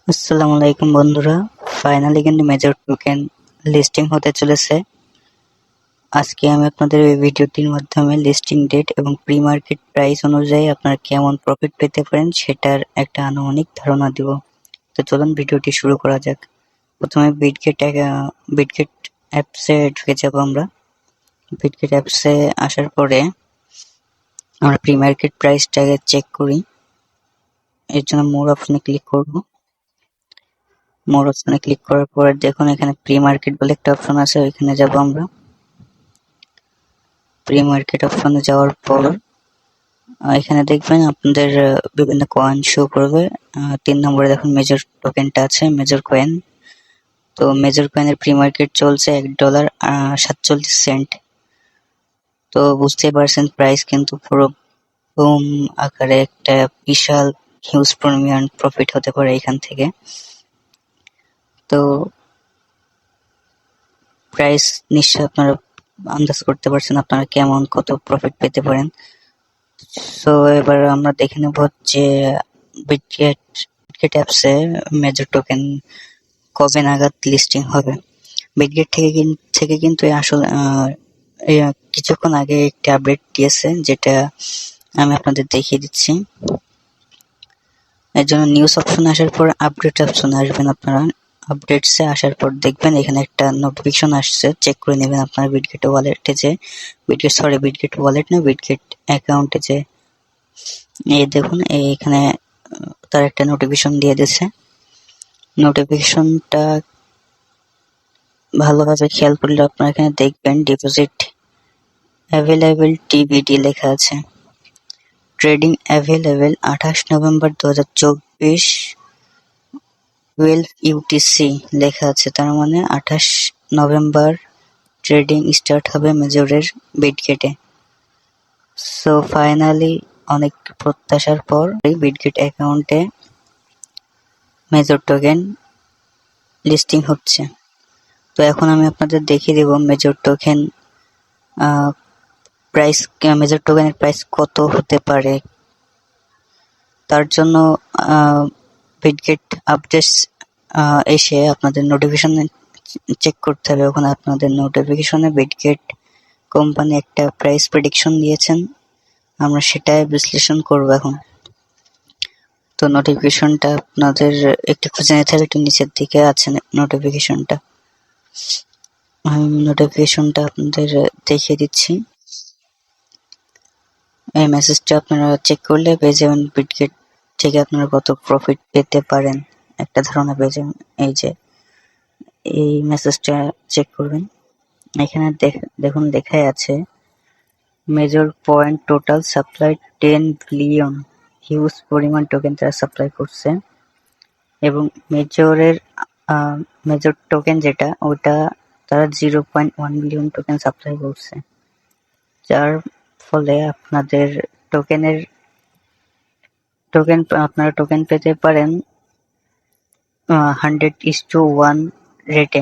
আসসালামু আলাইকুম বন্ধুরা, ফাইনালি কিন্তু মেজর টোকেন লিস্টিং হতে চলেছে। আজকে আমি আপনাদের এই ভিডিওটির মাধ্যমে লিস্টিং ডেট এবং প্রি মার্কেট প্রাইস অনুযায়ী আপনারা কেমন প্রফিট পেতে পারেন সেটার একটা আনুমানিক ধারণা দিব। তো চলুন ভিডিওটি শুরু করা যাক। প্রথমে বিটগেট অ্যাপসে ঢুকে যাব আমরা। বিটগেট অ্যাপসে আসার পরে আমরা প্রি মার্কেট প্রাইসটাকে চেক করি। এর জন্য মোর অপশনে ক্লিক করব। মোর অপশনে ক্লিক করার পর দেখুন এখানে প্রি মার্কেট বলে একটা অপশন আছে, ওইখানে যাব আমরা। প্রি মার্কেট অপশনে যাওয়ার পর এখানে দেখবেন আপনাদের বিভিন্ন কয়েন শো করবে। 3 নম্বরে দেখুন মেজর টোকেনটা আছে, মেজর কয়েন। তো মেজর কয়েনের প্রি মার্কেট চলছে $1.47। তো বুঝতেই পারছেন প্রাইস কিন্তু পুরো বুম আকারে একটা বিশাল হিউজ পরিমাণ প্রফিট হতে পারে এখান থেকে। তো প্রাইস নিশ্চয়ই আপনারা আন্দাজ করতে পারছেন আপনারা কেমন কত প্রফিট পেতে পারেন। সো এবার আমরা দেখে নেব যে বিটগেট অ্যাপসে মেজর টোকেন কবে নাগাদ লিস্টিং হবে। বিটগেট থেকে কিন্তু আসলে কিছুক্ষণ আগে একটি আপডেট দিয়েছে, যেটা আমি আপনাদের দেখিয়ে দিচ্ছি। এর জন্য নিউজ অপশনে আসার পর আপডেট অপশনে আসবেন আপনারা। আপডেটসে আসার পর দেখবেন এখানে একটা নোটিফিকেশন আসছে, চেক করে নেবেন আপনার বিটগেট ওয়ালেটে যে বিটগেট ওয়ালেট না বিটগেট অ্যাকাউন্টে যে এই দেখুন এখানে তার একটা নোটিফিকেশন দিয়ে দিয়েছে। নোটিফিকেশনটা ভালোভাবে খেয়াল করলে আপনারা এখানে দেখবেন ডিপোজিট অ্যাভেলেবেল টিবিডি লেখা আছে। ট্রেডিং অ্যাভেলেবেল 28 নভেম্বর 2024 12 UTC লেখা আছে। তার মানে 28 নভেম্বর ট্রেডিং স্টার্ট হবে মেজরের বিটগেটে। সো ফাইনালি অনেক প্রত্যাশার পর এই বিটগেট অ্যাকাউন্টে মেজর টোকেন লিস্টিং হচ্ছে। তো এখন আমি আপনাদের দেখিয়ে দেব মেজর টোকেনের প্রাইস কত হতে পারে। তার জন্য বিটগেট আপডেটস এসে আপনাদের নোটিফিকেশন চেক করতে হবে। ওখানে আপনাদের নোটিফিকেশনে বিটগেট কোম্পানি একটা প্রাইস প্রেডিকশন দিয়েছেন, আমরা সেটাই বিশ্লেষণ করব এখন। তো নোটিফিকেশনটা আপনাদের একটু খুঁজে নিতে হবে, একটু নিচের দিকে আছে নোটিফিকেশনটা। আমি নোটিফিকেশনটা আপনাদের দেখিয়ে দিচ্ছি। এই মেসেজটা আপনারা চেক করলে পেয়ে যাবেন বিটগেট থেকে আপনারা কত প্রফিট পেতে পারেন, একটা ধারণা পেয়ে যাবেন। এই যে এই মেসেজটা চেক করবেন, এখানে দেখুন লেখাই আছে major point total supply 10 billion, huge পরিমাণ টোকেন তারা সাপ্লাই করছে। এবং মেজর টোকেন যেটা ওটা তারা 0.1 বিলিয়ন টোকেন সাপ্লাই করছে, যার ফলে আপনাদের আপনারা টোকেন পেতে পারেন 100:1 রেটে।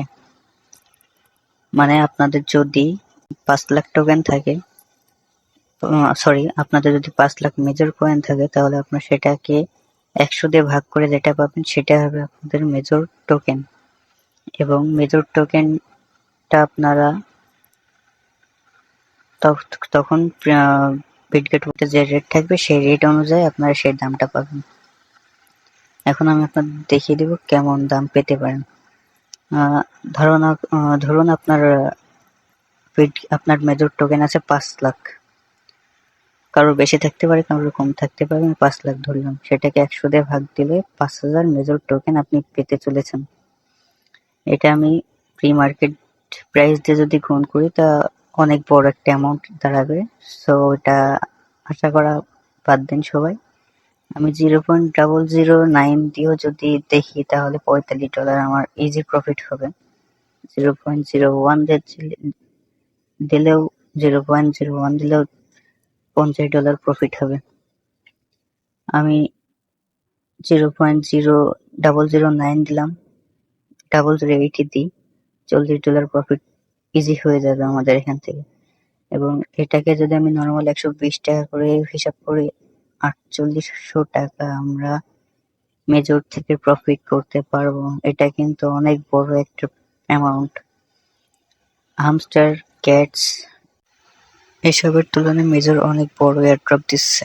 মানে আপনাদের যদি 5 লাখ টোকেন থাকে, আপনাদের যদি 5 লাখ মেজর কয়েন থাকে, তাহলে আপনার সেটাকে 100 দিয়ে ভাগ করে যেটা পাবেন সেটা হবে আপনাদের মেজর টোকেন। এবং মেজর টোকেনটা আপনারা তখন বিটগেট যে রেট থাকবে সেই রেট অনুযায়ী আপনারা সেই দামটা পাবেন। এখন আমি আপনাদের দেখিয়ে দেব কেমন দাম পেতে পারেন। ধরুন আপনার মেজর টোকেন আছে 5 লাখ, কারোর বেশি থাকতে পারে কারোর কম থাকতে পারে। 5 লাখ ধরলাম, সেটাকে 100 দিয়ে ভাগ দিলে 5000 মেজর টোকেন আপনি পেতে চলেছেন। এটা আমি প্রি মার্কেট প্রাইস দিয়ে যদি গুণ করি তা অনেক বড় একটা অ্যামাউন্ট দাঁড়াবে। সো এটা আশা করা বাদ দিন সবাই। আমি 0.009 দিয়েও যদি দেখি তাহলে $45 আমার ইজি প্রফিট হবে। 0.01 দিলেও $50 প্রফিট হবে। আমি 0.0009 দিলাম, 0080 দিই, $40 প্রফিট ইজি হয়ে যাবে আমাদের এখান থেকে। এবং এটাকে যদি আমি নর্মাল 120 টাকা করে হিসাব করি, 4800 টাকা আমরা মেজর থেকে প্রফিট করতে পারবো। এটা কিন্তু অনেক বড় একটা অ্যামাউন্ট। হামস্টার, ক্যাটস এসবের তুলনায় মেজর অনেক বড় এয়ারড্রপ দিচ্ছে।